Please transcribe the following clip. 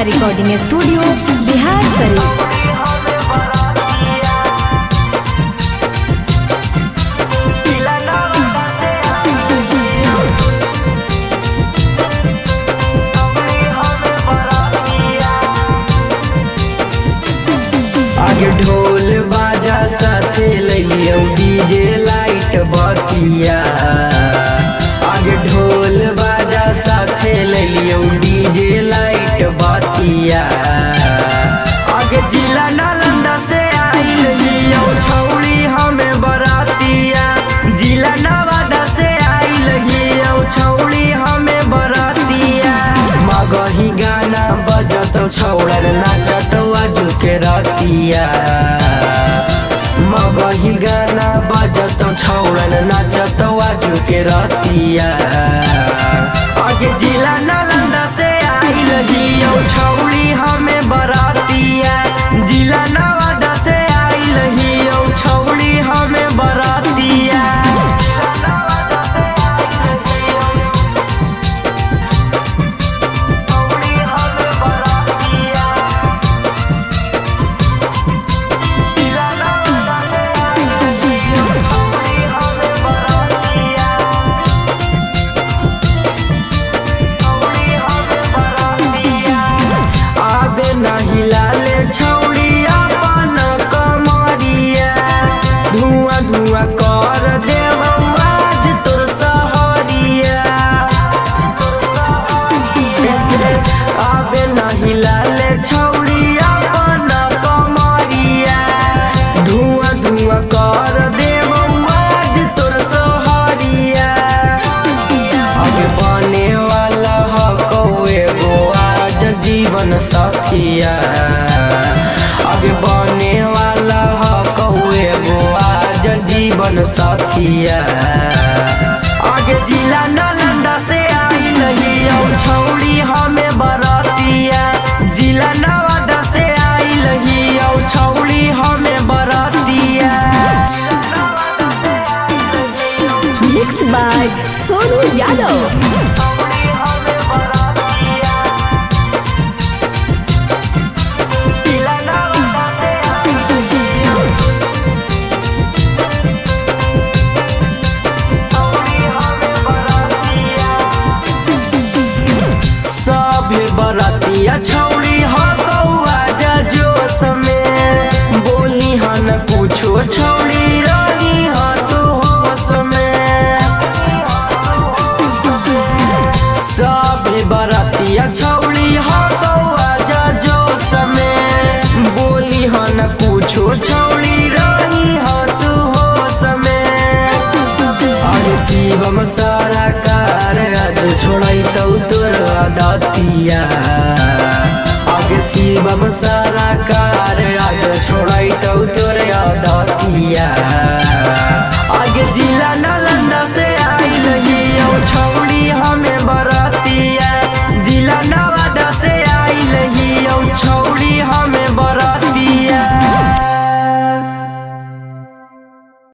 Recording studio Bihar Sharif. आगे ढोल बाजा साथे लइयो डीजे लाइट बतिया। आगे ढोल बाजा साथे लइयो डीजे लाइट बतिया। आगे जिला नालंदा से आइल हियो छौड़ी हमें बरातिया। जिला नवादा से आइल हियो छौड़ी हमें बरातिया। मगही गाना बजत छौड़न नाचत आजू के रतिया। मगही गाना बजत छौड़न नाचत आजू के रतिया। आगे जिला नालंदा से आइल हियो छौड़ी हमें बरातिया। जिला नवादा से आइल हियो छौड़ी हमें बरातिया। नहीं लाले छौड़ी अपन कमरिया। धुआं धुआं कर देव आज तोर सहरिया। आबे नहीं लाले छौड़ी अपन कमरिया। धुआं धुआं कर देव आज तोर सहरिया। आगे बने वाला हकौए गो आज जीवन सखिया। आगे बने वाला हकौए गो आज जीवन सखिया। आगे जिला नालंदा से आइल हियो छौड़ी हमें बरातिया। जिला नवादा से आइल हियो छौड़ी हमें बरातिया। Mix by Sonu Yadav. बरातिया छौड़ी हकौआ जोश में। बोली हन पूछो छौड़ी रही ह तू होश में। सभे बरातिया छौड़ी हकौआ जोश में। बोली हन पूछो छौड़ी रही ह तू होश में। अरे शिवम सारा कार आज छोड़ैतौ तोर दतिया। आगे शिवम सारा कार आज छोड़ैतौ